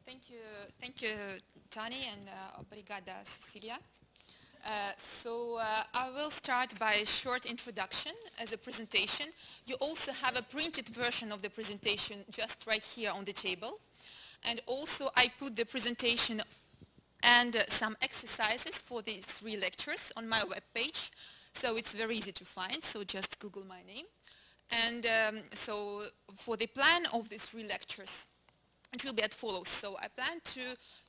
Thank you, Tony, and obrigada, Cecilia. I will start by a short introduction as a presentation. You also have a printed version of the presentation just right here on the table. And also I put the presentation and some exercises for these 3 lectures on my webpage. So it's very easy to find, so just Google my name. And so for the plan of these 3 lectures, it will be as follows. So I plan to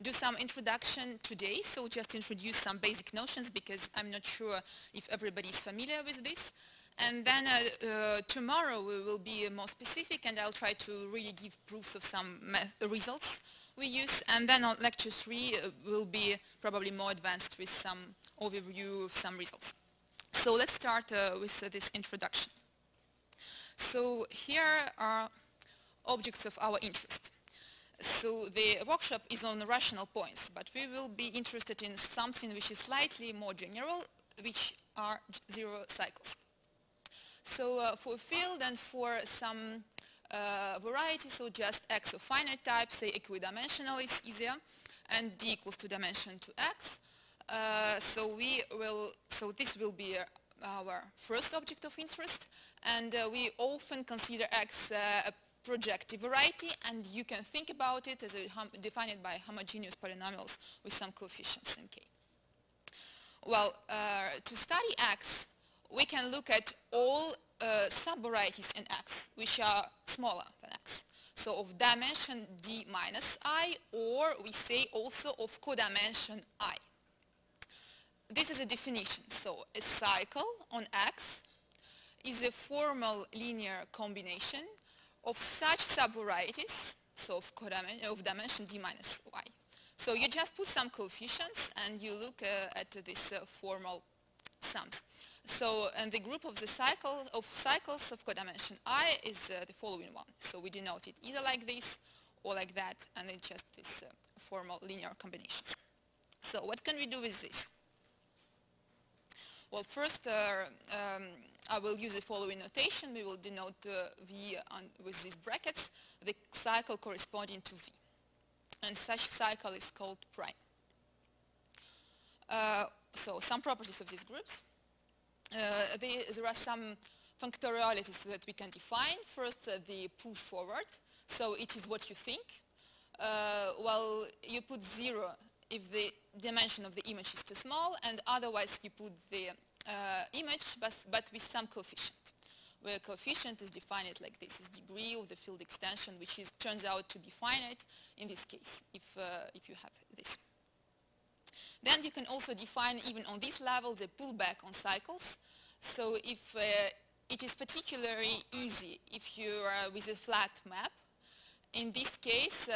do some introduction today, so just introduce some basic notions because I'm not sure if everybody is familiar with this. And then tomorrow we will be more specific and I'll try to really give proofs of some results we use. And then on lecture 3 will be probably more advanced with some overview of some results. So let's start with this introduction. So here are objects of our interest. So the workshop is on rational points, but we will be interested in something which is slightly more general, which are 0 cycles. So for field and for some variety, so just x of finite type, say equidimensional is easier, and d equals to dimension to x. So this will be our first object of interest, and we often consider x a projective variety, and you can think about it as define it by homogeneous polynomials with some coefficients in k. Well, to study x, we can look at all subvarieties in x, which are smaller than x. So of dimension d minus I, or we say also of codimension I. This is a definition. So a cycle on x is a formal linear combination of such subvarieties, so of dimension d minus y. So you just put some coefficients and you look at these formal sums. So, and the group of the cycles of codimension I is the following one. So we denote it either like this or like that, and it's just these formal linear combinations. So what can we do with this? Well, first I will use the following notation. We will denote V with these brackets, the cycle corresponding to V. And such cycle is called prime. So some properties of these groups. There are some functorialities that we can define. First, the push forward. So it is what you think. Well, you put 0 if the dimension of the image is too small, and otherwise you put the image but with some coefficient, where coefficient is defined like this, is degree of the field extension, which turns out to be finite in this case, if you have this. Then you can also define, even on this level, the pullback on cycles. So if it is particularly easy if you are with a flat map, in this case,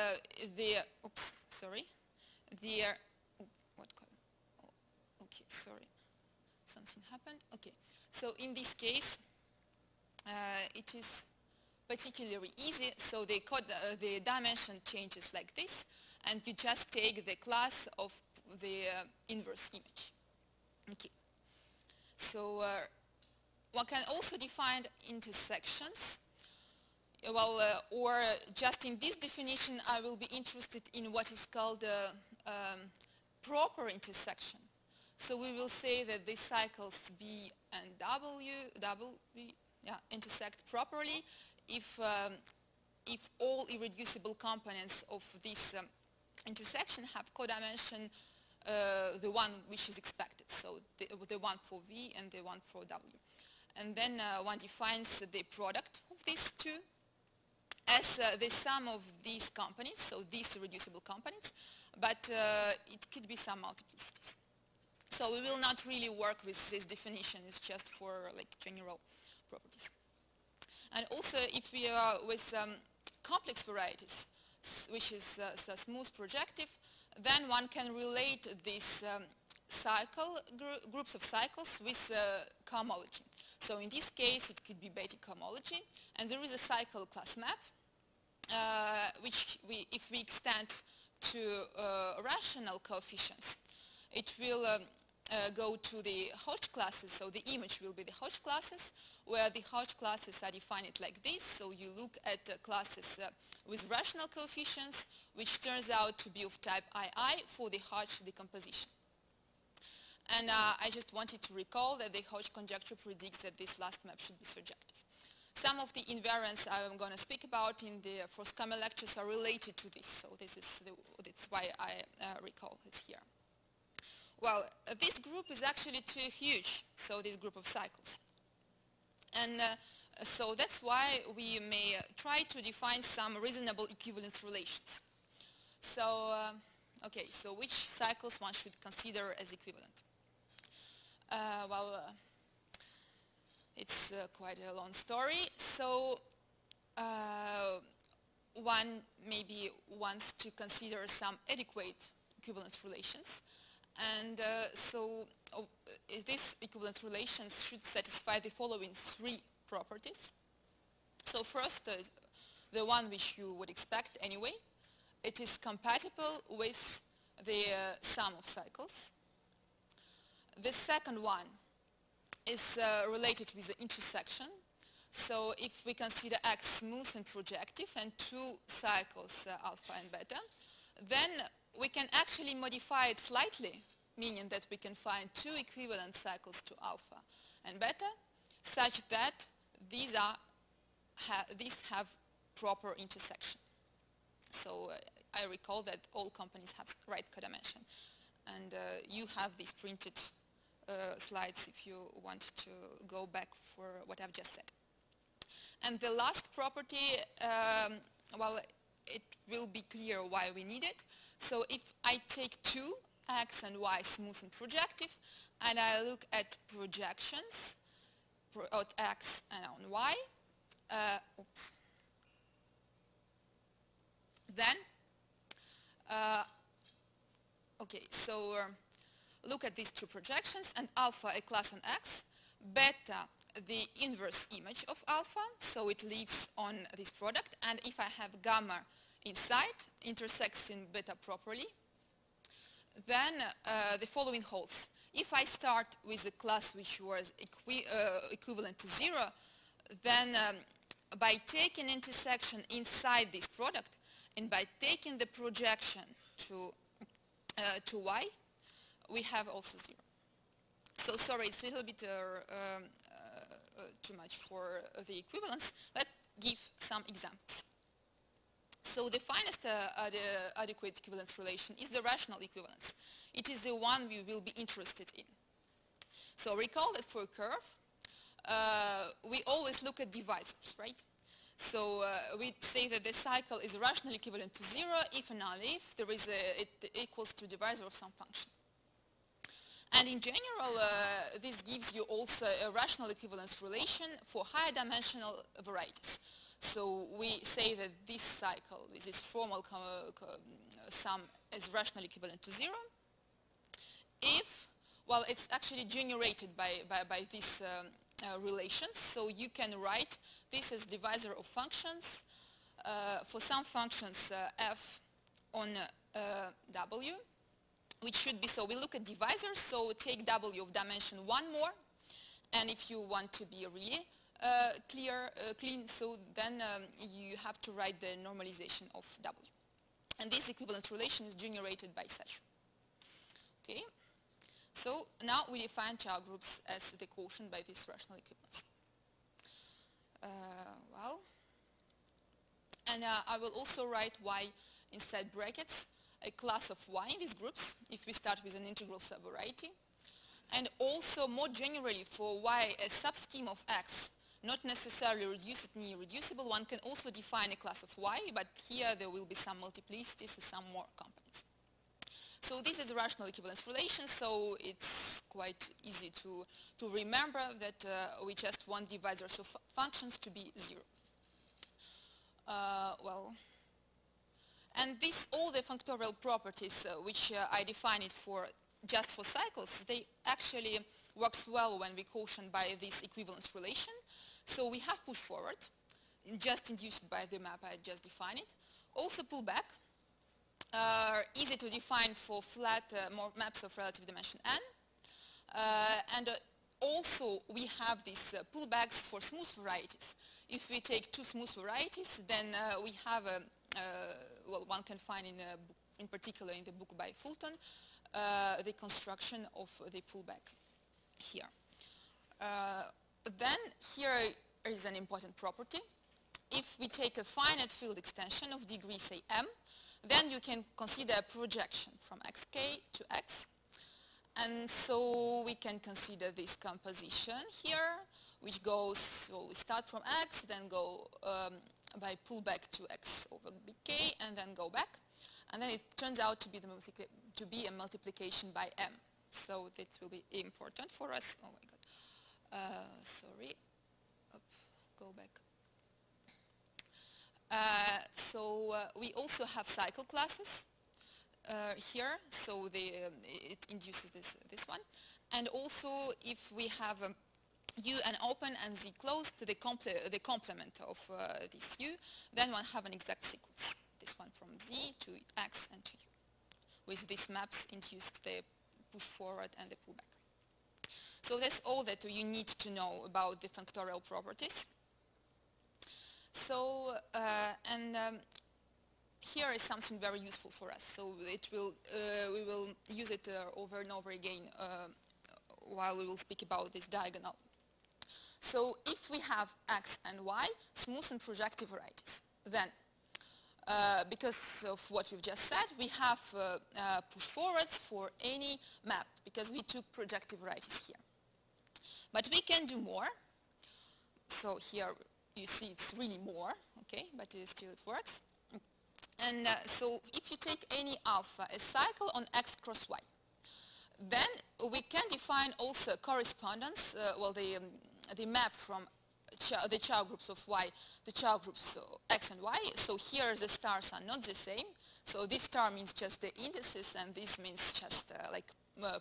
something happened. Okay, so in this case, it is particularly easy. So the dimension changes like this, and you just take the class of the inverse image. Okay. So one can also define intersections. Well, or just in this definition, I will be interested in what is called proper intersection. So we will say that the cycles V and W intersect properly if all irreducible components of this intersection have codimension, the one which is expected. So the one for V and the one for W. And then one defines the product of these two as the sum of these components, so these irreducible components, but it could be some multiplicities. So we will not really work with this definition, it's just for like general properties. And also if we are with complex varieties, which is smooth projective, then one can relate these groups of cycles with cohomology. So in this case it could be beta cohomology, and there is a cycle class map which if we extend to rational coefficients, it will go to the Hodge classes. So the image will be the Hodge classes, where the Hodge classes are defined like this. So you look at classes with rational coefficients, which turns out to be of type II for the Hodge decomposition. And I just wanted to recall that the Hodge conjecture predicts that this last map should be surjective. Some of the invariants I'm going to speak about in the forthcoming lectures are related to this, so that's why I recall it here. Well, this group is actually too huge, so this group of cycles. And so that's why we may try to define some reasonable equivalence relations. So, okay, so which cycles one should consider as equivalent? It's quite a long story. So one maybe wants to consider some adequate equivalence relations. And these equivalence relations should satisfy the following three properties. So first, the one which you would expect anyway, it is compatible with the sum of cycles. The second one is related with the intersection. So if we consider X smooth and projective and two cycles, alpha and beta, then we can actually modify it slightly, meaning that we can find two equivalent cycles to alpha and beta, such that these have proper intersection. So I recall that all companies have right codimension, and you have these printed slides if you want to go back for what I've just said. And the last property, well, it will be clear why we need it. So if I take two, X and Y smooth and projective, and I look at projections on X and on Y, then, okay, so look at these two projections, and alpha a class on X, beta the inverse image of alpha, so it lives on this product, and if I have gamma inside, intersects in beta properly, then the following holds. If I start with a class which was equivalent to 0, then by taking intersection inside this product, and by taking the projection to Y, we have also 0. So sorry, it's a little bit too much for the equivalence. Let's give some examples. So the finest adequate equivalence relation is the rational equivalence. It is the one we will be interested in. So recall that for a curve, we always look at divisors, right? So we say that the cycle is rationally equivalent to 0 if and only if there is it equals to divisor of some function. And in general, this gives you also a rational equivalence relation for higher dimensional varieties. So we say that this cycle, with this formal sum, is rationally equivalent to 0 if, well, it's actually generated by these relations. So you can write this as divisor of functions for some functions f on w, which should be, so we look at divisors, so take w of dimension 1 more, and if you want to be really clean, so then you have to write the normalization of w. And this equivalence relation is generated by such. Okay, so now we define child groups as the quotient by this rational equivalence. Well, and I will also write y inside brackets, a class of y in these groups, if we start with an integral subvariety. And also, more generally, for y a subscheme of x, not necessarily reduced and irreducible, one can also define a class of y, but here there will be some multiplicities and some more components. So this is a rational equivalence relation, so it's quite easy to remember that we just want divisors of functions to be 0. Well, and all the functorial properties which I define it for just for cycles, they actually works well when we quotient by this equivalence relation. So we have push forward, just induced by the map I just defined it. Also pull back, easy to define for flat more maps of relative dimension n. And also we have these pullbacks for smooth varieties. If we take two smooth varieties, then we have well, one can find in particular in the book by Fulton, the construction of the pullback here. Then here is an important property. If we take a finite field extension of degree, say m, then you can consider a projection from xk to x. And so we can consider this composition here, which goes, so we start from x, then go by pullback to x over bk, and then go back. And then it turns out to be a multiplication by m. So that will be important for us. Oh my god. Sorry. Up, go back. So we also have cycle classes here. So it induces this one. And also if we have U and open and Z closed, the complement of this U, then one have an exact sequence. This one from Z to X and to U. With these maps induced the push forward and the pullback. So that's all that you need to know about the functorial properties. So, here is something very useful for us. So it will, we will use it over and over again while we will speak about this diagonal. So if we have X and Y, smooth and projective varieties, then because of what we've just said, we have push forwards for any map, because we took projective varieties here. But we can do more. So here you see it's really more, okay, but still it works. And so if you take any alpha, a cycle on X cross Y, then we can define also correspondence, well, the map from the Chow groups of Y, the Chow groups X and Y. So here the stars are not the same. So this star means just the indices, and this means just like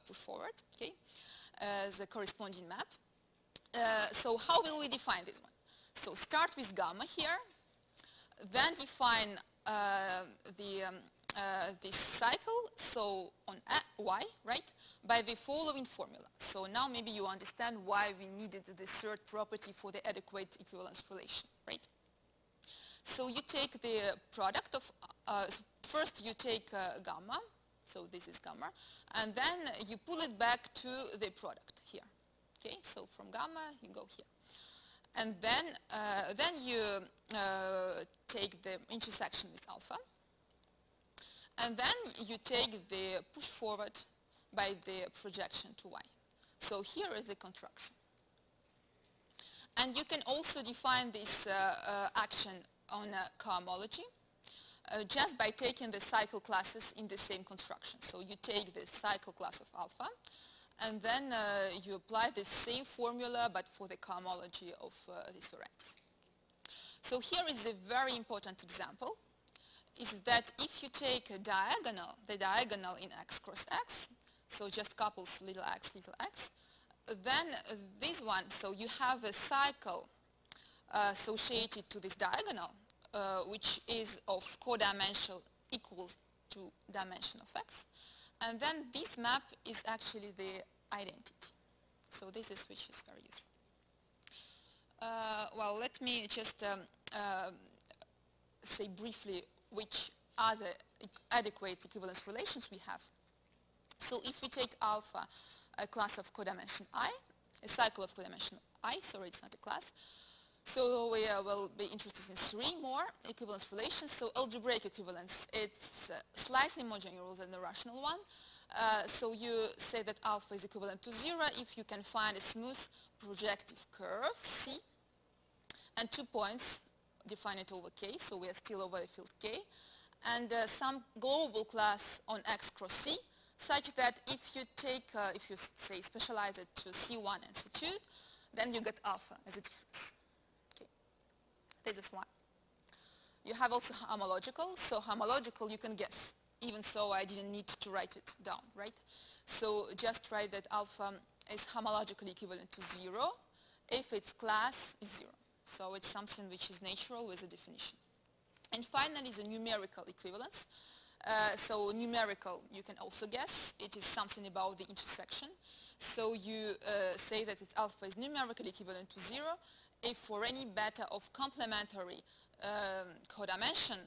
push forward, okay, the corresponding map. So how will we define this one? So start with gamma here, then define this cycle, so on Y, right, by the following formula. So now maybe you understand why we needed the third property for the adequate equivalence relation, right? So you take the product of, first you take gamma, so this is gamma, and then you pull it back to the product here, okay? So from gamma you go here. And then you take the intersection with alpha, and then you take the push forward by the projection to Y. So here is the construction. And you can also define this action on cohomology just by taking the cycle classes in the same construction. So you take the cycle class of alpha, and then you apply the same formula but for the cohomology of these varieties. So here is a very important example, is that if you take a diagonal, the diagonal in X cross X, so just couples little x, then this one, so you have a cycle associated to this diagonal, which is of codimensional equals to dimension of X. And then this map is actually the identity. So this is which is very useful. Well, let me just say briefly which are the adequate equivalence relations we have. So if we take alpha, a class of codimension I, a cycle of codimension I, sorry, it's not a class. So we will be interested in three more equivalence relations. So algebraic equivalence, it's slightly more general than the rational one. So you say that alpha is equivalent to 0 if you can find a smooth projective curve, C, and 2 points, define it over K, so we are still over the field K, and some global class on X cross C, such that if you take, if you say specialize it to C1 and C2, then you get alpha as a difference. Okay. This is one. You have also homological, so homological you can guess. Even so, I didn't need to write it down, right? So just write that alpha is homologically equivalent to 0 if its class is 0. So it's something which is natural with a definition. And finally, the numerical equivalence. So numerical, you can also guess. It is something about the intersection. So you say that its alpha is numerically equivalent to 0 if for any beta of complementary codimension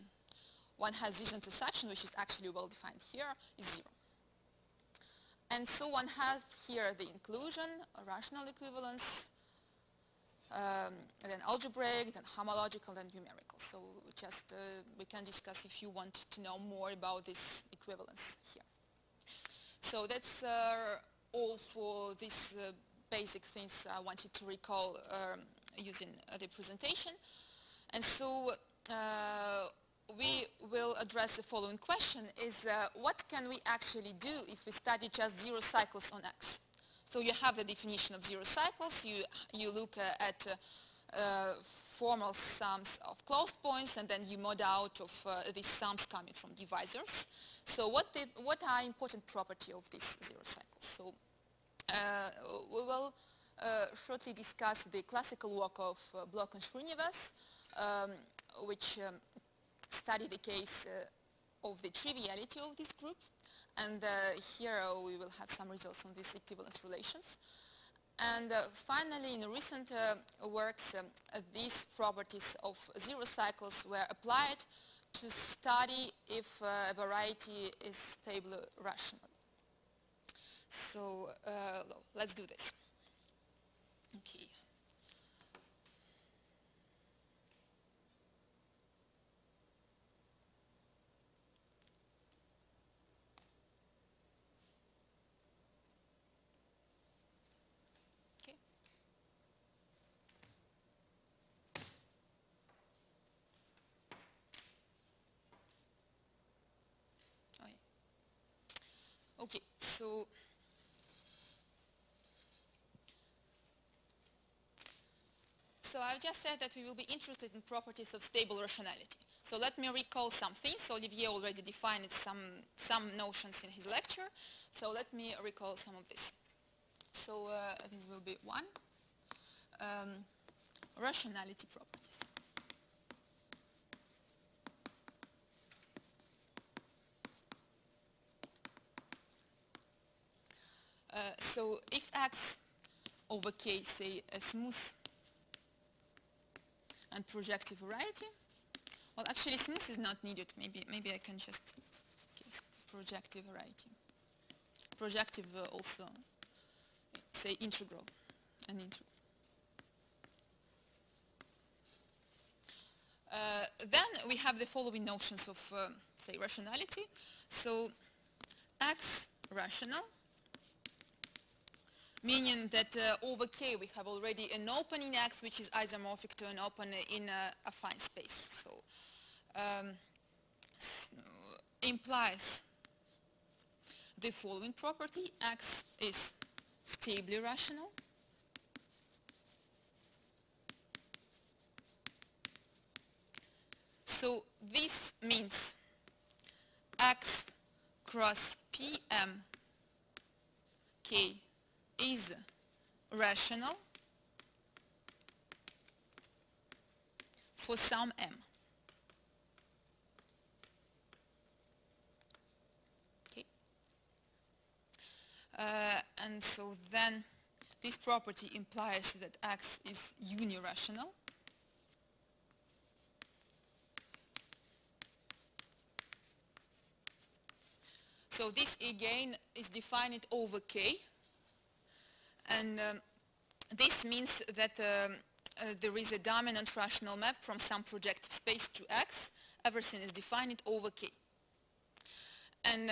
one has this intersection, which is actually well defined here, is 0. And so one has here the inclusion, a rational equivalence, then algebraic, then homological, then numerical. So just we can discuss if you want to know more about this equivalence here. So that's all for these basic things I wanted to recall using the presentation. And so we will address the following question is what can we actually do if we study just 0 cycles on X? So you have the definition of 0 cycles, you look at formal sums of closed points, and then you mod out of these sums coming from divisors. So what are important properties of these 0 cycles? So we will shortly discuss the classical work of Bloch and Srinivas, which study the case of the triviality of this group. And here we will have some results on these equivalence relations. And finally, in recent works, these properties of 0 cycles were applied to study if a variety is stable rationally. So let's do this. Okay. Okay, so I've just said that we will be interested in properties of stable rationality. So let me recall some things. Olivier already defined some notions in his lecture. So let me recall some of this. So this will be one, rationality properties. So if X over K, say a smooth and projective variety, well, actually smooth is not needed. Maybe I can just projective variety. Projective also, say integral, an integral. Then we have the following notions of, say, rationality. So X rational, meaning that over K we have already an open in X which is isomorphic to an open in a affine space. So implies the following property: X is stably rational. So this means X cross PM K is rational for some M. Okay. And so then this property implies that X is unirational. So this again is defined over K. And this means that there is a dominant rational map from some projective space to X. Everything is defined over K. And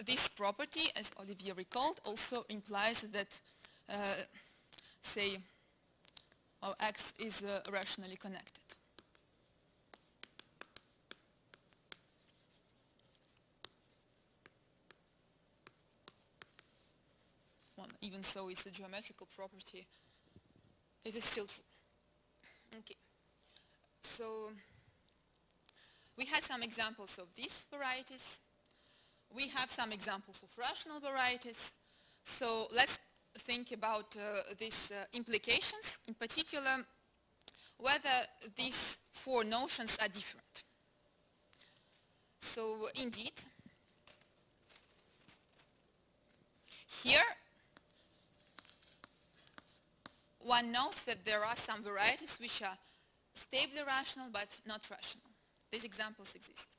this property, as Olivier recalled, also implies that, say, well, X is rationally connected. Well, even so, it's a geometrical property. It is still true. Okay. So we had some examples of these varieties. We have some examples of rational varieties. So let's think about these implications, in particular, whether these four notions are different. So indeed, here one knows that there are some varieties which are stably rational but not rational. These examples exist.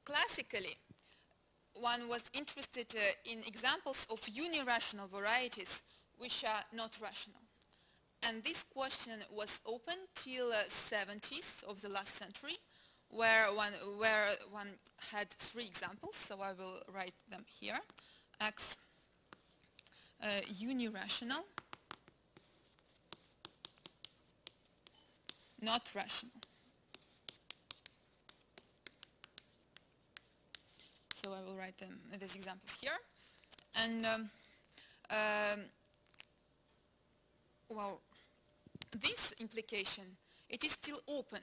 Classically, one was interested in examples of unirational varieties which are not rational. And this question was open till 70s of the last century, where one had 3 examples, so I will write them here. X unirational, not rational. So I will write them these examples here. And well, this implication, it is still open.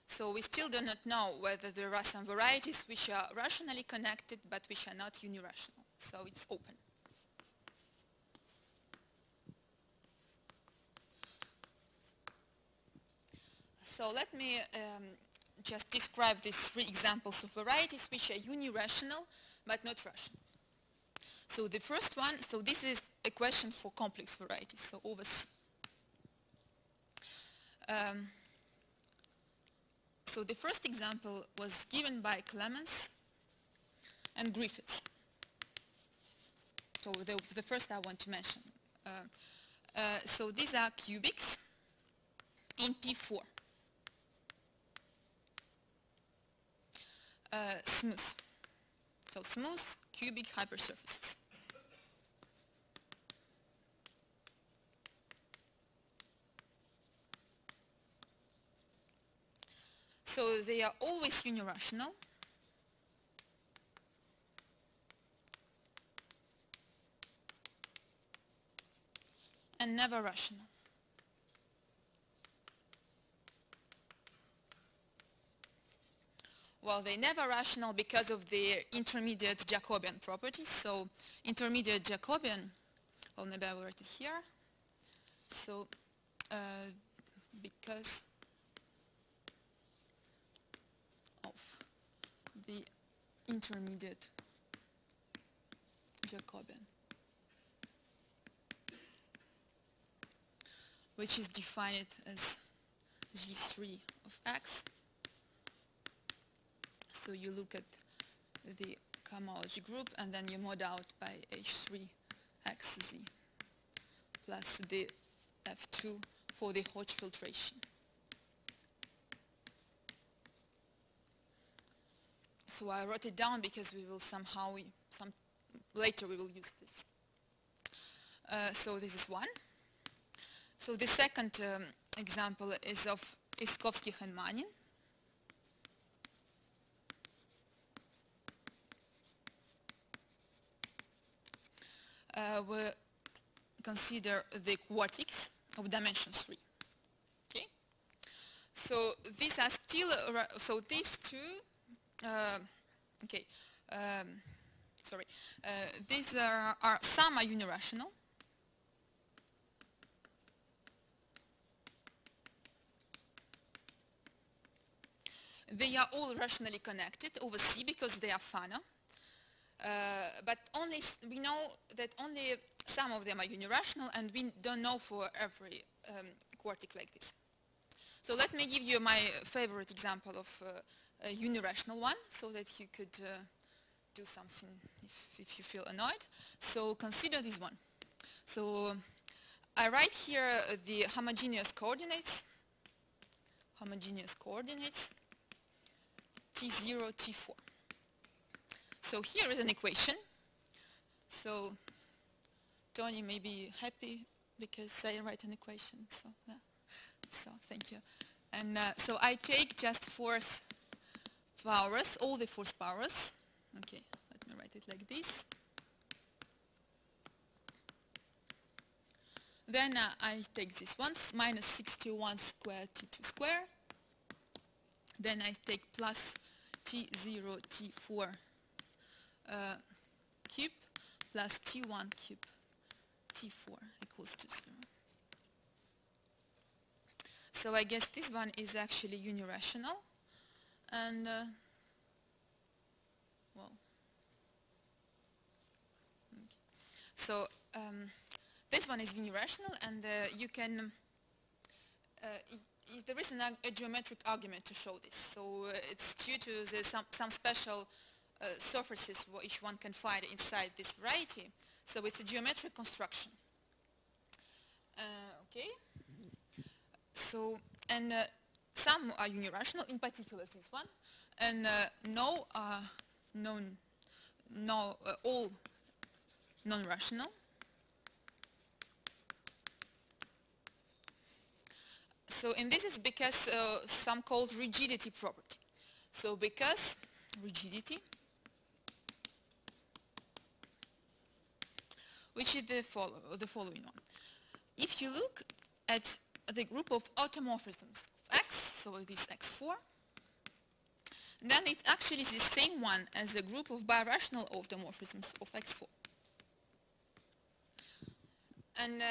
So we still do not know whether there are some varieties which are rationally connected but which are not unirational. So it's open. So let me just describe these 3 examples of varieties which are unirational but not rational. So the first one, so this is a question for complex varieties, so over C. So the first example was given by Clemens and Griffiths. So the first I want to mention. So these are cubics in P4. Smooth. So smooth cubic hypersurfaces. So they are always unirational. And never rational. Well, they're never rational because of their intermediate Jacobian properties. So intermediate Jacobian, well, maybe I will write it here. So because of the intermediate Jacobian, which is defined as G3 of X. So you look at the cohomology group and then you mod out by H3XZ plus the F2 for the Hodge filtration. So I wrote it down because we will somehow, later we will use this. So this is one. So the second example is of Iskovskih and Manin. We consider the quartics of dimension 3. Okay. So these are still so these two. Okay. Sorry. These are some are unirational. They are all rationally connected over C because they are Fano. But only we know that only some of them are unirational, and we don't know for every quartic like this. So let me give you my favorite example of a unirational one, so that you could do something if you feel annoyed. So consider this one. So I write here the homogeneous coordinates T0, T4. So here is an equation. So Tony may be happy because I write an equation. So, yeah. So thank you. And so I take just force powers, all the force powers. Okay, let me write it like this. Then I take this once, minus 61 squared T2 squared. Then I take plus T0, T4 cube plus T1 cube T4 equals to 0. So I guess this one is actually unirational, and well, okay. So this one is unirational, and you can, there is a geometric argument to show this. So it's due to some special surfaces which one can find inside this variety. So it's a geometric construction. Okay. So, and some are unirational, in particular this one, and all non-rational. So, and this is because some called rigidity property. So, because rigidity, which is the following one. If you look at the group of automorphisms of X, so this X4, then it actually is the same one as the group of birational automorphisms of X4. And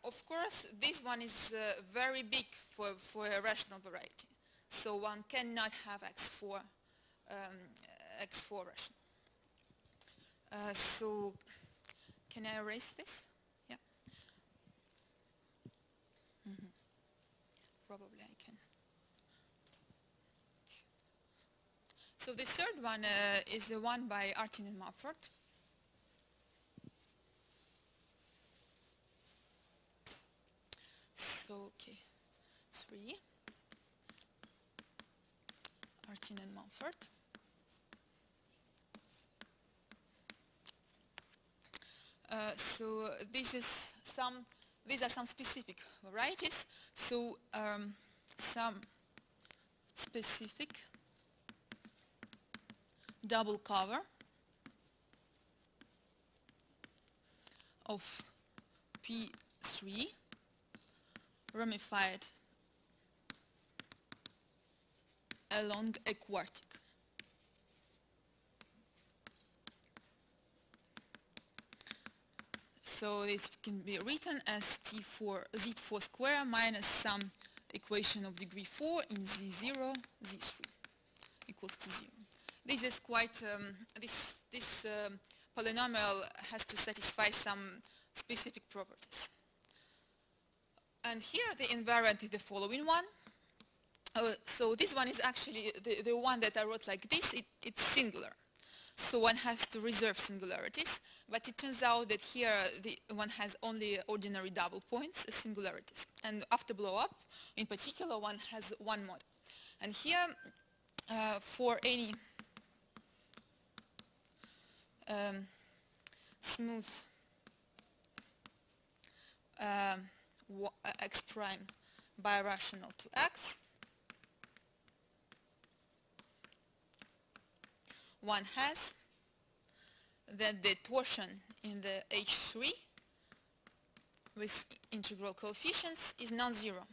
of course, this one is very big for a rational variety. So one cannot have X4 rational. So can I erase this? Yeah. Probably I can. So the third one is the one by Artin and Mumford. So, okay, 3, Artin and Mumford. So these are some specific varieties. So some specific double cover of P3 ramified along a quartic. So this can be written as Z4 square minus some equation of degree 4 in Z0, Z3 equals to 0. This is quite, this polynomial has to satisfy some specific properties. And here the invariant is the following one. So this one is actually the one that I wrote like this. It's singular. So one has to reserve singularities. But it turns out that here one has only ordinary double points, singularities. And after blow up, in particular, one has one model. And here, for any smooth x prime birational to x, one has that the torsion in the H3 with integral coefficients is non-zero.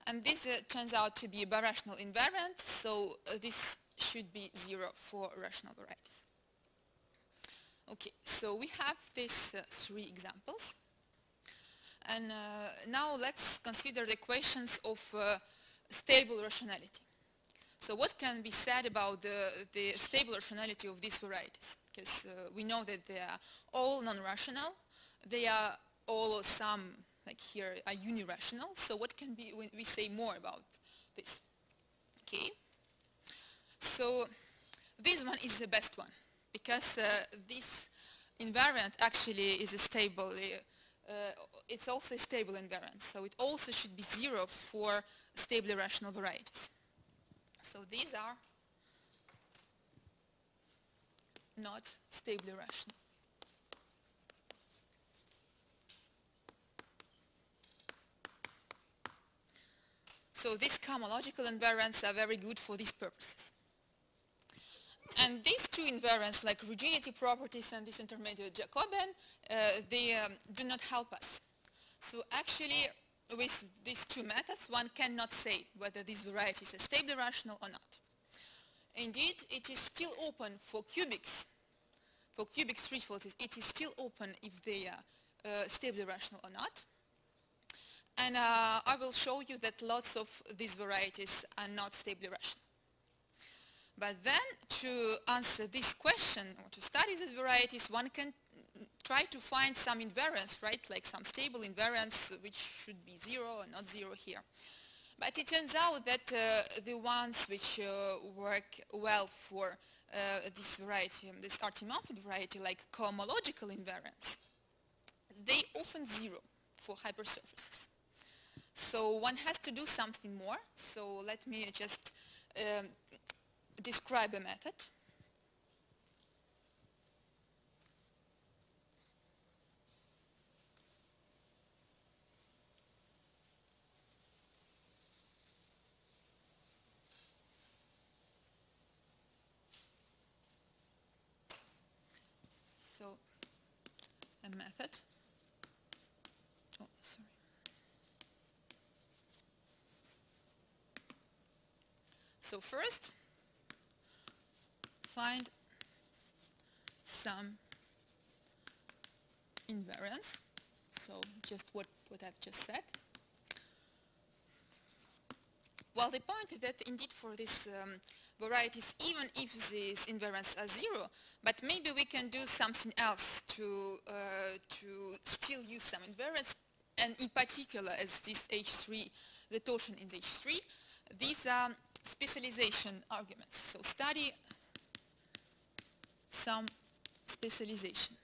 And this turns out to be a birational invariant, so this should be 0 for rational varieties. Okay, so we have these 3 examples. And now let's consider the equations of stable rationality. So what can be said about the stable rationality of these varieties? Because we know that they are all non-rational. They are all some, like here, are unirational. So what can we say more about this? Okay. So this one is the best one, because this invariant actually is a stable, it's also a stable invariant. So it also should be 0 for stably rational varieties. So these are not stably rational. So these cohomological invariants are very good for these purposes. And these 2 invariants, like rigidity properties and this intermediate Jacobian, they do not help us. So actually, with these 2 methods, one cannot say whether this variety is stably rational or not. Indeed, it is still open for cubics. For cubic threefolds, it is still open if they are stably rational or not. And I will show you that lots of these varieties are not stably rational. But then to answer this question, or to study these varieties, one can try to find some invariance, right? Like some stable invariance which should be 0 or not 0 here. But it turns out that the ones which work well for this variety, this Artin-Mumford variety, like cohomological invariance, they often 0 for hypersurfaces. So one has to do something more. So let me just describe a method. So a method. Oh, sorry. So first, find some invariance. So just what I've just said. Well, the point is that indeed for these varieties, even if these invariants are 0, but maybe we can do something else to still use some invariants, and in particular as this H3, the torsion in the H3, these are specialization arguments. So study some specialization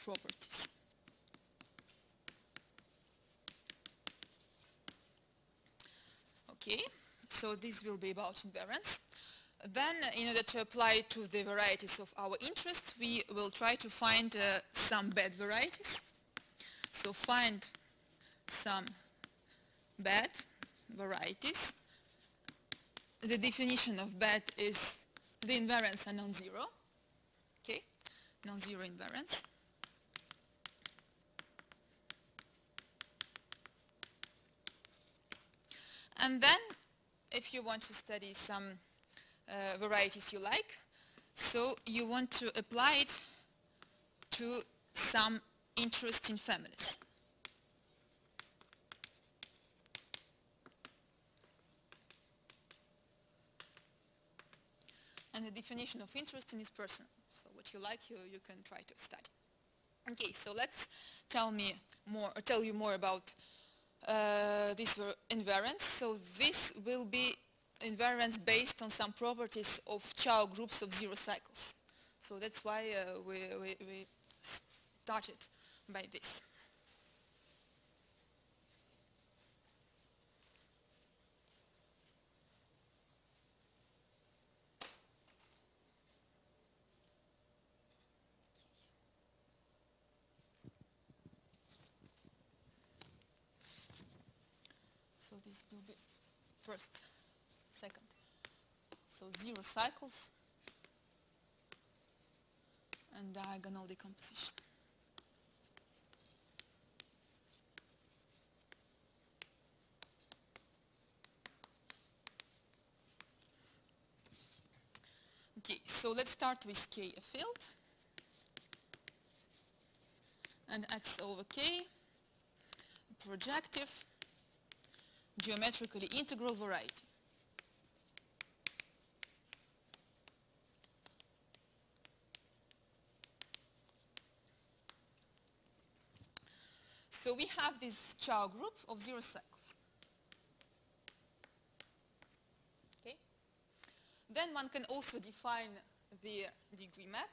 properties. Okay, so this will be about invariance. Then, in order to apply to the varieties of our interest, we will try to find some bad varieties. So find some bad varieties. The definition of bad is the invariants are non-zero. Okay, non-zero invariants. And then, if you want to study some varieties you like, so you want to apply it to some interesting families. And the definition of interesting is personal. So what you like, you can try to study. Okay, so let's tell you more about these invariants. So this will be invariants based on some properties of Chow groups of 0 cycles. So that's why we started by this. So this will be first, second. So 0 cycles and diagonal decomposition. Okay, so let's start with K a field and X over K, projective, geometrically integral variety. So we have this Chow group of 0 cycles. Okay. Then one can also define the degree map.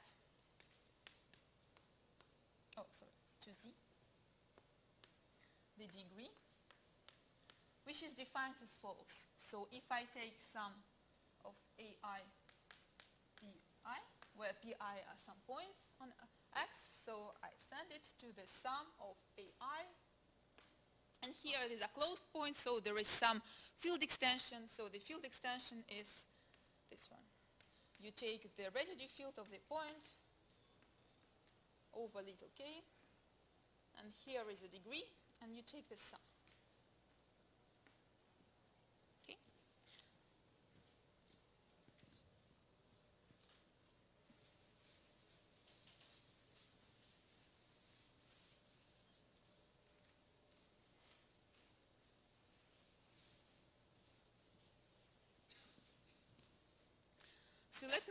Oh, sorry, to Z. The degree, which is defined as follows. So if I take sum of AI, PI, where PI are some points on X, so I send it to the sum of AI. And here it is a closed point, so there is some field extension. So the field extension is this one. You take the residue field of the point over little k, and here is a degree, and you take the sum. Okay.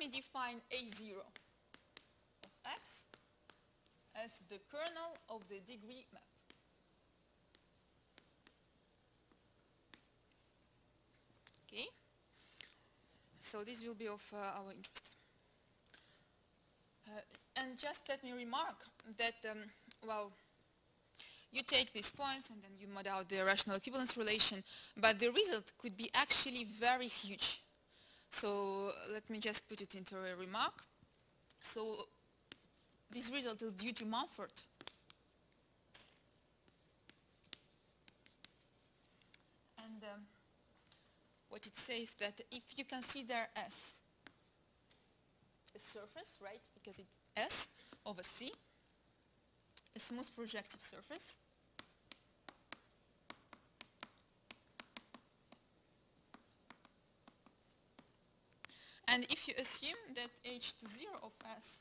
me define A0 of X as the kernel of the degree map. Okay, so this will be of our interest. And just let me remark that, well, you take these points and then you mod out the rational equivalence relation, but the result could be actually very huge. So let me just put it into a remark. So this result is due to Mumford. And what it says that if you consider S a surface, right, because it's S over C, a smooth projective surface, and if you assume that H20 of S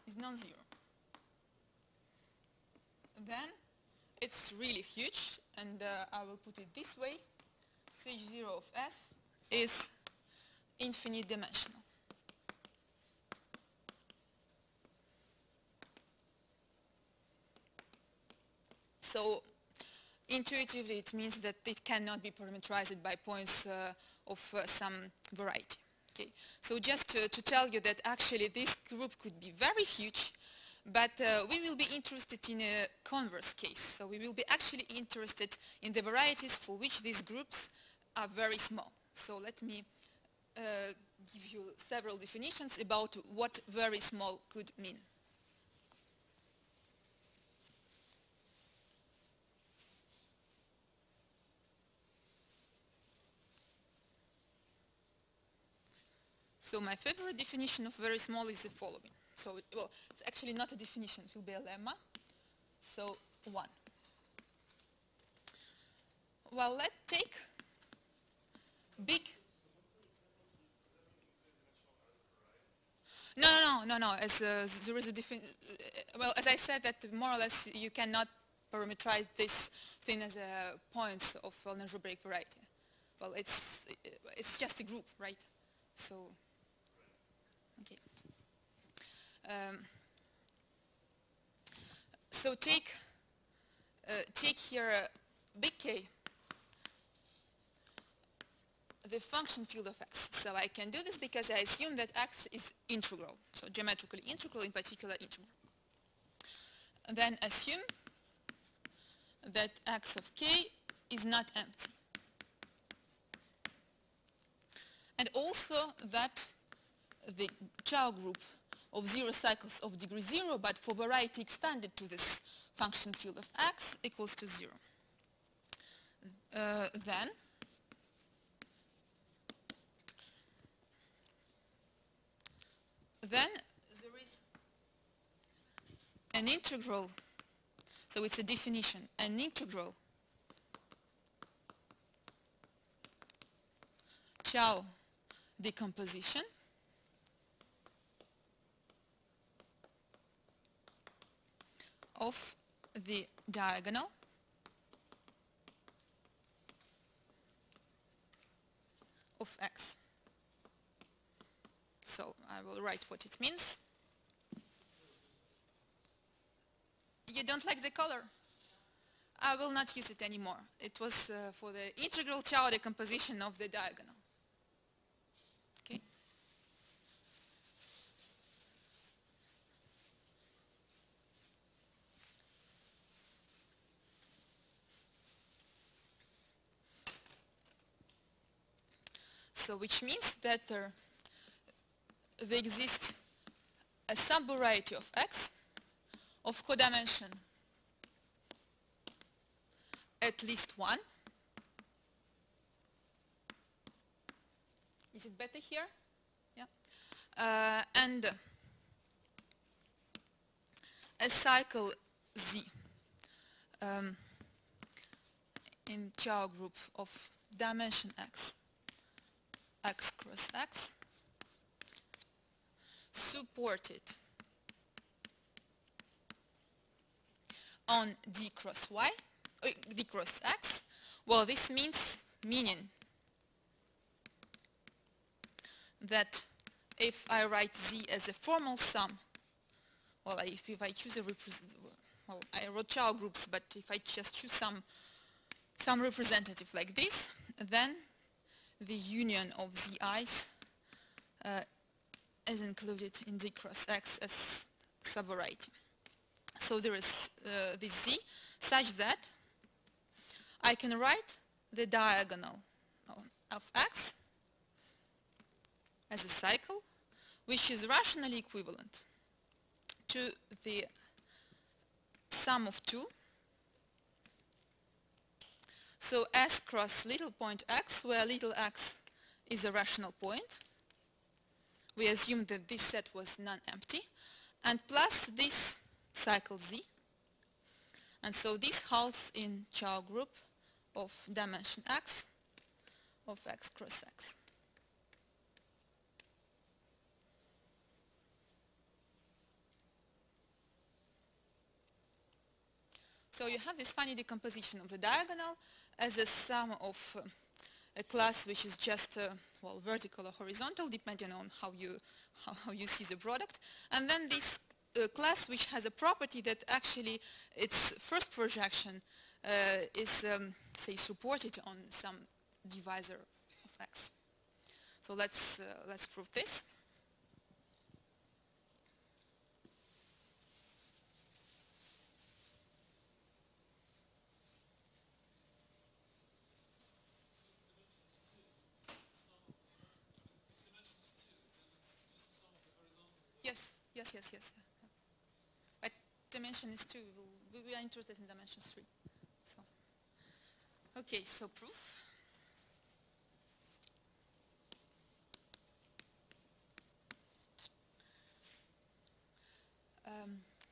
is non-zero, then it's really huge, and I will put it this way: H0 of S is infinite dimensional. So intuitively it means that it cannot be parameterized by points of some variety. Okay. So just to tell you that actually this group could be very huge, but we will be interested in a converse case. So we will be actually interested in the varieties for which these groups are very small. So let me give you several definitions about what very small could mean. So my favorite definition of very small is the following. So, well, it's actually not a definition, it will be a lemma. So, 1. Well, let's take big. No. As there is a well, as I said, that more or less you cannot parameterize this thing as a points of an algebraic variety. Well, it's just a group, right? So. Okay. So take here big K, the function field of X. So I can do this because I assume that X is integral, so geometrically integral, in particular integral. And then assume that X of K is not empty. And also that the Chow group of 0 cycles of degree 0, but for variety extended to this function field of X equals to 0. Then there is an integral, so it's a definition, an integral Chow decomposition of the diagonal of X. So I will write what it means. You don't like the color? I will not use it anymore. It was for the integral Chow decomposition of the diagonal. Okay. So which means that there exists a subvariety of X of codimension at least 1. Is it better here? Yeah. And a cycle Z in Chow group of dimension X, X cross X, supported on D cross Y, D cross X. Well, this meaning that if I write Z as a formal sum, well, if I choose a well, I wrote child groups, but if I just choose some representative like this, then the union of Zi's is included in D cross X as subvariety. So there is this Z such that I can write the diagonal of X as a cycle, which is rationally equivalent to the sum of 2. So S cross little point X, where little x is a rational point. We assume that this set was non-empty, and plus this cycle Z. And so this holds in child group of dimension X of X cross X. So you have this funny decomposition of the diagonal as a sum of a class which is just well, vertical or horizontal, depending on how you see the product, and then this class which has a property that actually its first projection is say supported on some divisor of X. So let's prove this. Yes. But dimension is 2. We are interested in dimension 3. So, okay, so proof.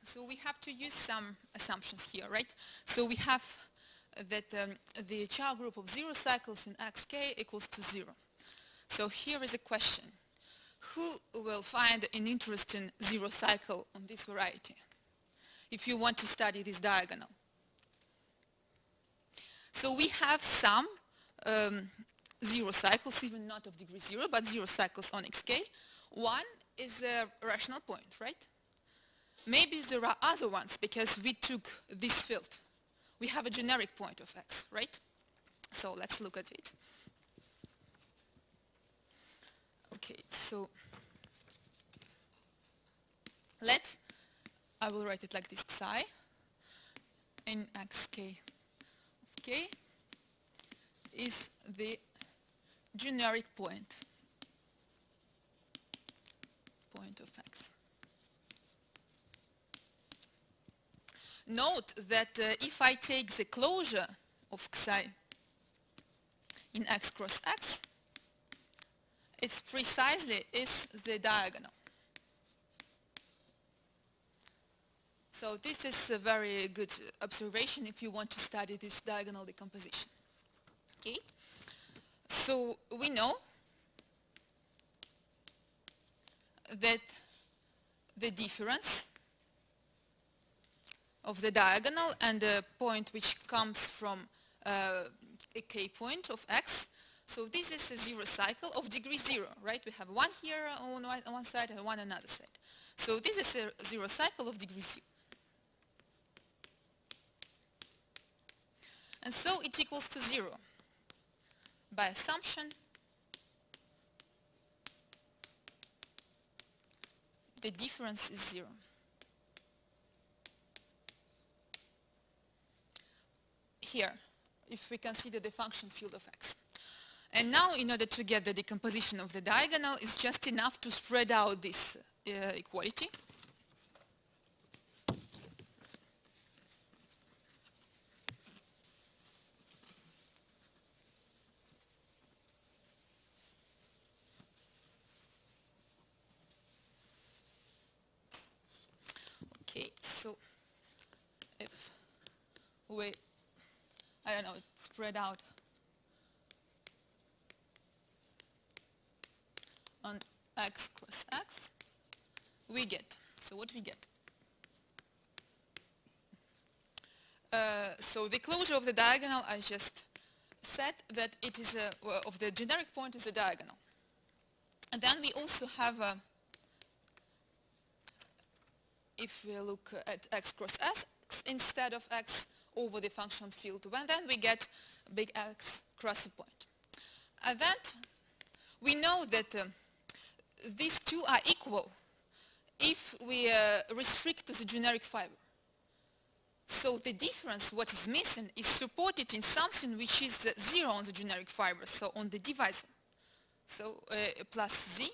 So we have to use some assumptions here, right? So we have that the child group of 0 cycles in xk equals to 0. So here is a question. Who will find an interesting 0 cycle on this variety if you want to study this diagonal? So we have some 0 cycles, even not of degree 0, but 0 cycles on xk. One is a rational point, right? Maybe there are other ones because we took this field. We have a generic point of x, right? So let's look at it. Okay, so I will write it like this, psi in xk of k is the generic point of x. Note that if I take the closure of psi in x cross x, it's precisely is the diagonal. So this is a very good observation if you want to study this diagonal decomposition. Okay? So we know that the difference of the diagonal and the point which comes from a k point of x. So this is a 0 cycle of degree 0, right? We have one here on one side and one on another side. So this is a 0 cycle of degree 0. And so it equals to 0 by assumption the difference is 0. Here, if we consider the function field of x. And now, in order to get the decomposition of the diagonal, it's just enough to spread out this equality. Okay, so if we, I don't know, spread out on x cross x, we get, so what we get? So the closure of the diagonal, I just said that it is of the generic point is a diagonal. And then we also have, if we look at x cross x instead of x over the function field 1, then we get big X cross a point. And that we know that these two are equal if we restrict to the generic fiber. So the difference, what is missing, is supported in something which is 0 on the generic fiber, so on the divisor. So plus z.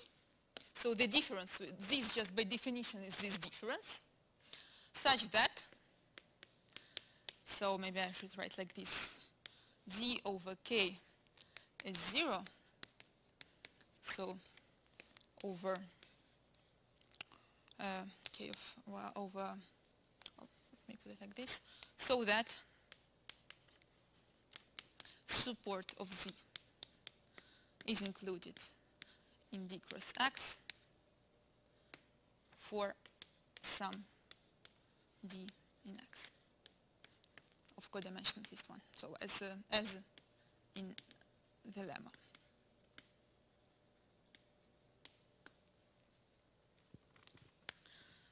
So the difference, this just by definition is this difference, such that, so maybe I should write like this, z over k is 0, so over k of, well, over, let me put it like this, so that support of z is included in d cross x for some d in x of codimension at least one. So as in the lemma.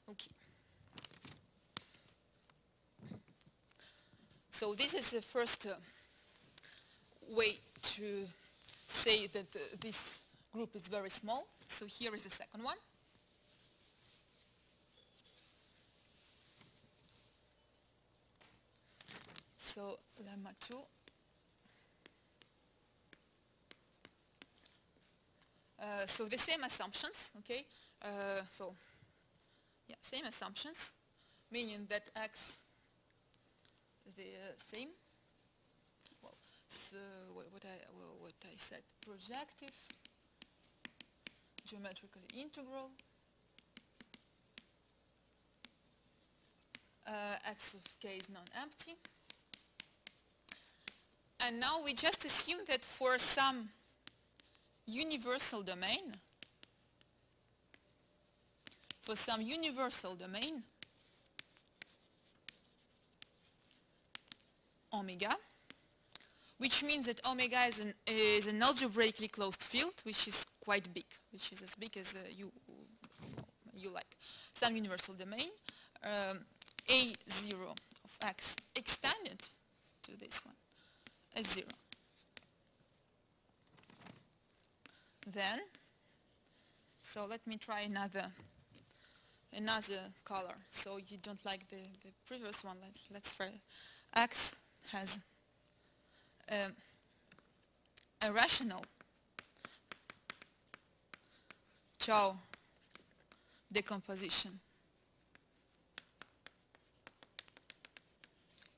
Okay. So this is the first way to say that this group is very small. So here is the second one. So lemma 2. So the same assumptions, okay? So yeah, same assumptions, meaning that x is the same. Well, so what I said, projective, geometrical integral, x of k is non-empty. And now we just assume that for some universal domain, omega, which means that omega is an algebraically closed field, which is quite big, which is as big as you like. Some universal domain, a0 of x extended to this one as 0. Then, so let me try another color. So you don't like the previous one. Let's try. X has a rational Chow decomposition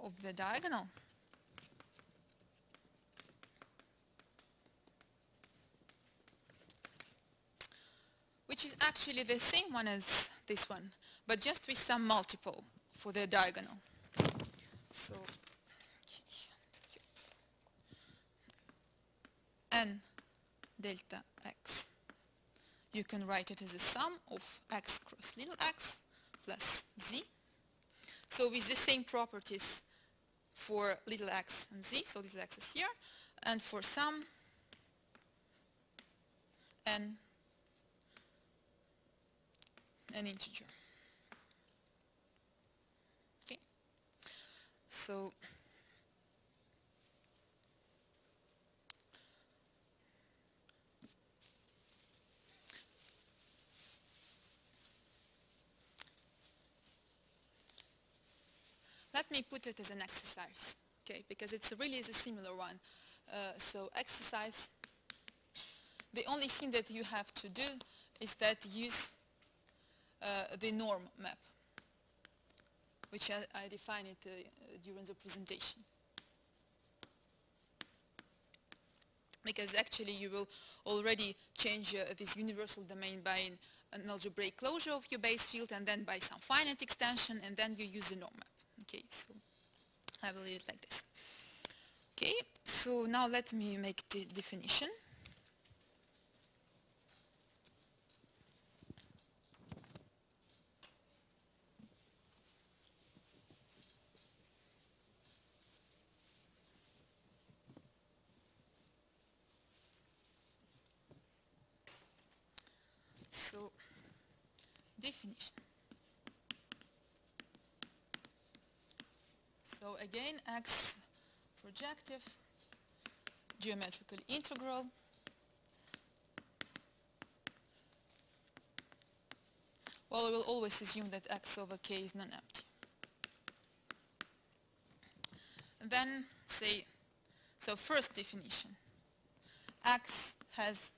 of the diagonal. Which is actually the same one as this one, but just with some multiple for the diagonal. So n delta x, you can write it as a sum of x cross little x plus z. So with the same properties for little x and z, so little x is here, and for some n an integer. Okay. So let me put it as an exercise, okay, because it's really is a similar one. So exercise, the only thing that you have to do is that use the norm map, which I define it during the presentation. Because actually you will already change this universal domain by an algebraic closure of your base field, and then by some finite extension, and then you use the norm map. Okay, so I will leave it like this. Okay, so now let me make the definition. definition. So again, x projective geometrical integral well, we will always assume that x over k is non-empty. And then say, so first definition, x has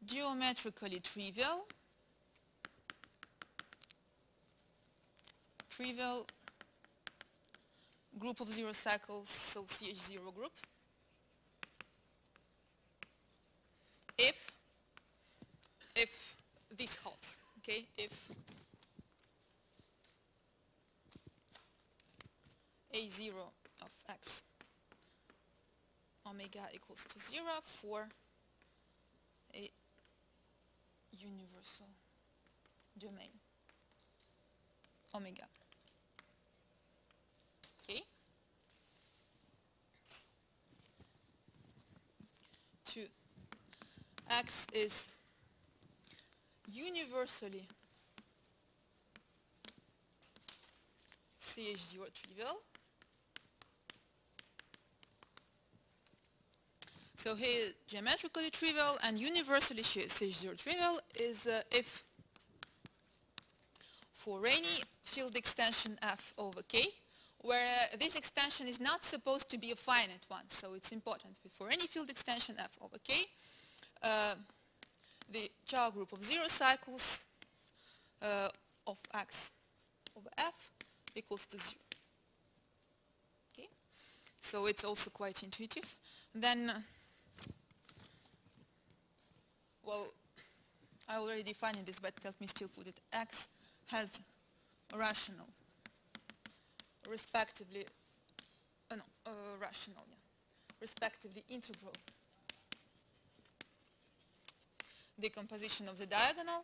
geometrically trivial group of zero cycles, so CH0 group, if this holds, okay, if A0 of x omega equals to 0 for a universal domain omega. Okay. 2. X is universally CH0 trivial. So here geometrically trivial and universally CH0 trivial is if for any field extension f over k, where this extension is not supposed to be a finite one, so it's important. For any field extension f over k, the Chow group of zero cycles of x over f equals to 0. Okay, so it's also quite intuitive. Then, well, I already defined this, but let me still put it. X has a rational, respectively, respectively integral decomposition of the diagonal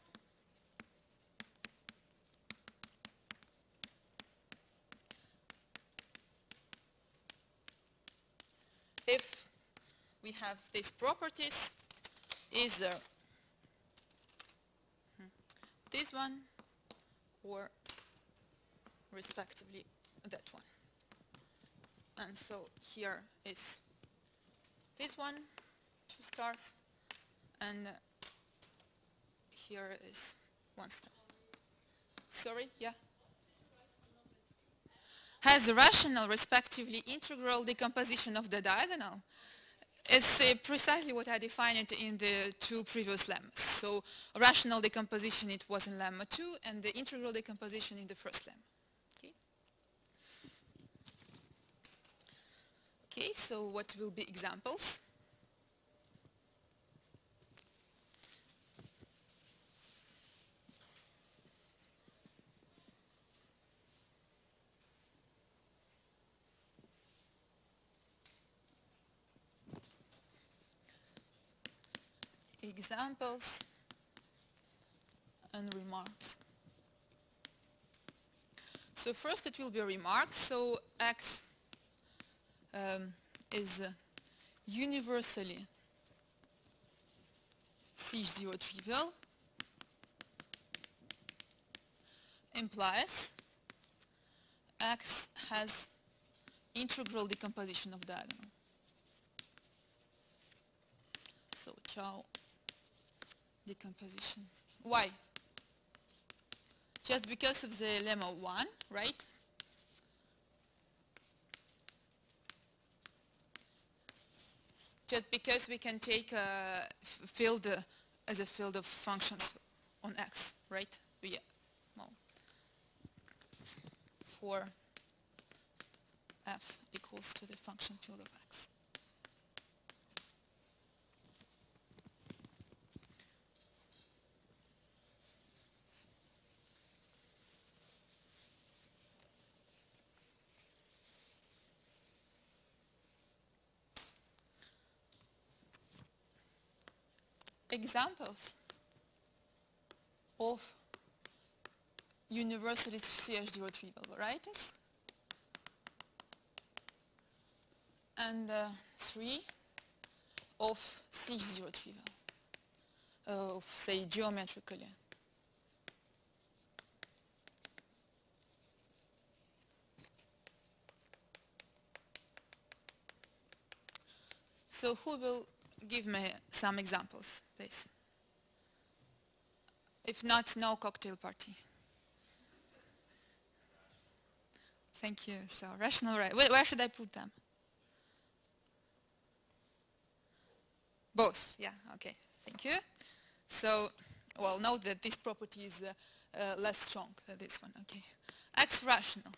if we have these properties, either this one or respectively that one. And so here is this one, 2 stars, and here is 1 star. Sorry, yeah? Has a rational, respectively integral decomposition of the diagonal. It's precisely what I defined it in the 2 previous lemmas. So rational decomposition, it was in lemma 2, and the integral decomposition in the first lemma. Okay. Okay, so what will be examples? Examples and remarks. So first it will be a remark. So x is universally CH0 trivial implies x has integral decomposition of diagonal. So Chow decomposition. Why? Just because of the lemma 1, right? Just because we can take a field as a field of functions on x, right? Yeah. Well, for f equals to the function field of x. Examples of universally CH0 trivial varieties, and 3 of CH0 trivial, of say geometrically So who will give me some examples, please? If not, no cocktail party. Thank you. So rational right. Where should I put them? Both. Yeah. Okay. Thank you. So, well, note that this property is less strong than this one. Okay. X rational.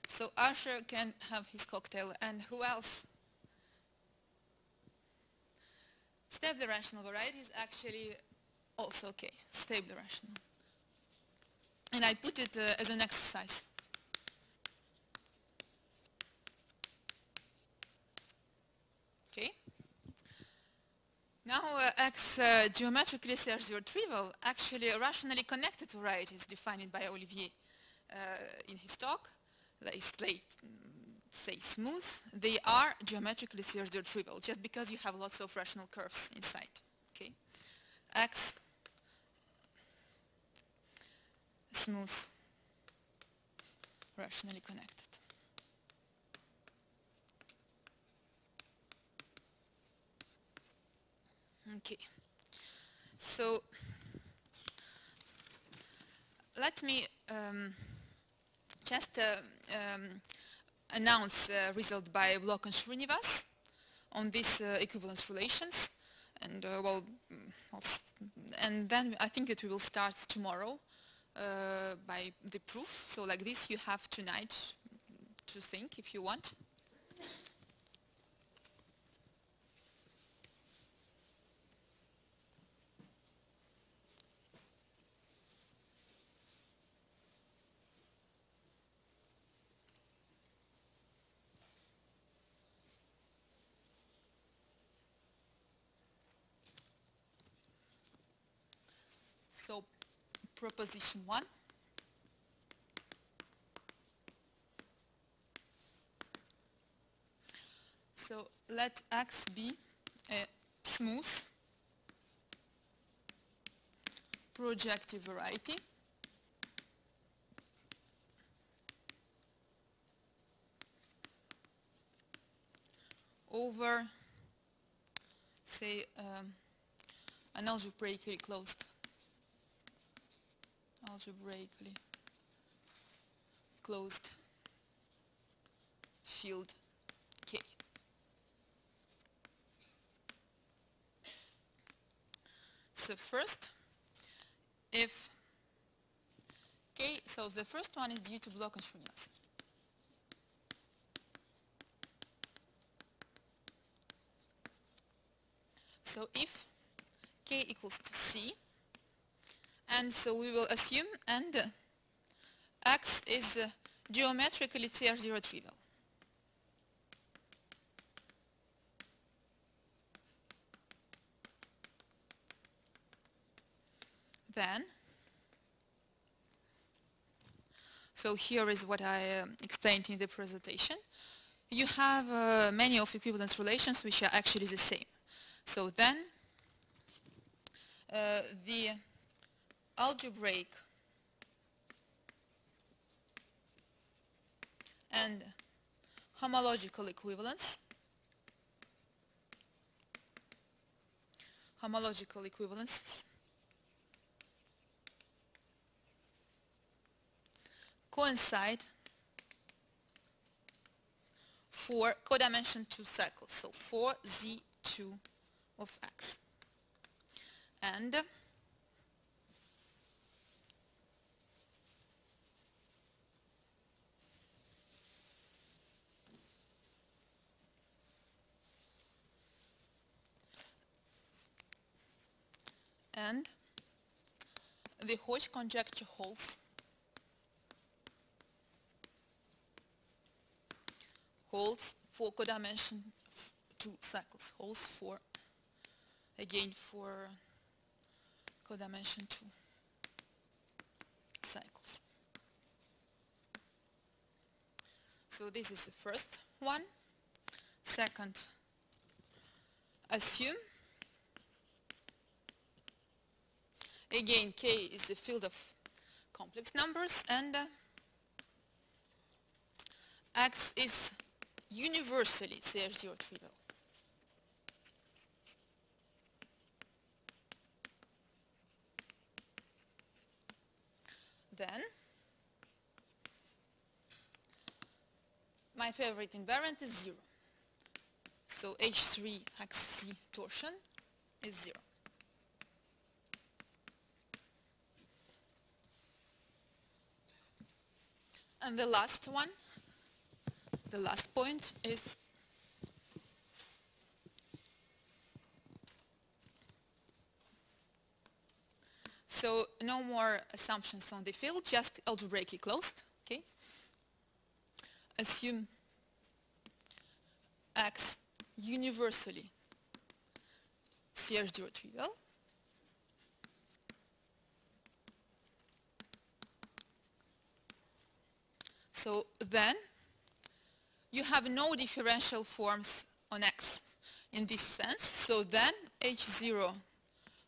So Usher can have his cocktail, and who else? Stable rational variety is actually also okay. Stable rational. And I put it as an exercise. Okay. Now X geometrically search trivial, actually a rationally connected variety is defined by Olivier in his talk. They say smooth. They are geometrically search trivial just because you have lots of rational curves inside. Okay. X smooth, rationally connected. Okay, so let me just announce result by Bloch and Srinivas on these equivalence relations, and and then I think that we will start tomorrow by the proof. So like this, you have tonight to think if you want. So proposition 1. So let X be a smooth projective variety over, say, an algebraically closed field K. So first, if K, so the first one is due to Bloch and Srinivas. So if K equals to C, and so we will assume and X is geometrically CR0 trivial. Then, so here is what I explained in the presentation. You have many of equivalence relations which are actually the same. So then, the algebraic and homological equivalence homological equivalences coincide for codimension 2 cycles, so for Z2 of X. And the Hodge conjecture holds for codimension 2 cycles, holds for, again, for codimension 2 cycles. So this is the first one. Second, assume, again, K is the field of complex numbers, and X is universally CH0 trivial. then my favorite invariant is 0. So H3 axis torsion is 0. And the last one, the last point is so no more assumptions on the field, just algebraically closed. Okay. Assume X universally CH0 trivial. So then you have no differential forms on X in this sense. So then H0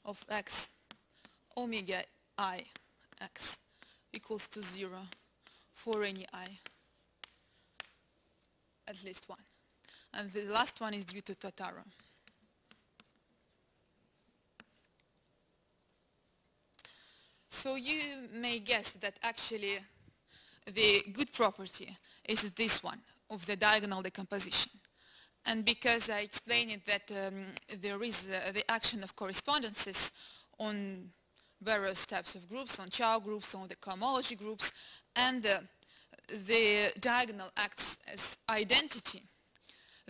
of X omega I X equals to 0 for any I, at least 1. And the last one is due to Totaro. So you may guess that actually the good property is this one of the diagonal decomposition. And because I explained it that there is the action of correspondences on various types of groups, on Chow groups, on the cohomology groups, and the diagonal acts as identity,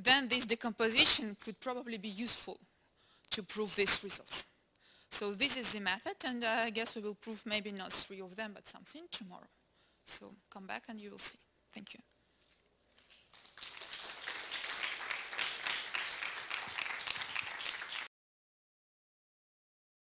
then this decomposition could probably be useful to prove these results. So this is the method, and I guess we will prove maybe not 3 of them, but something tomorrow. So come back and you will see. Thank you.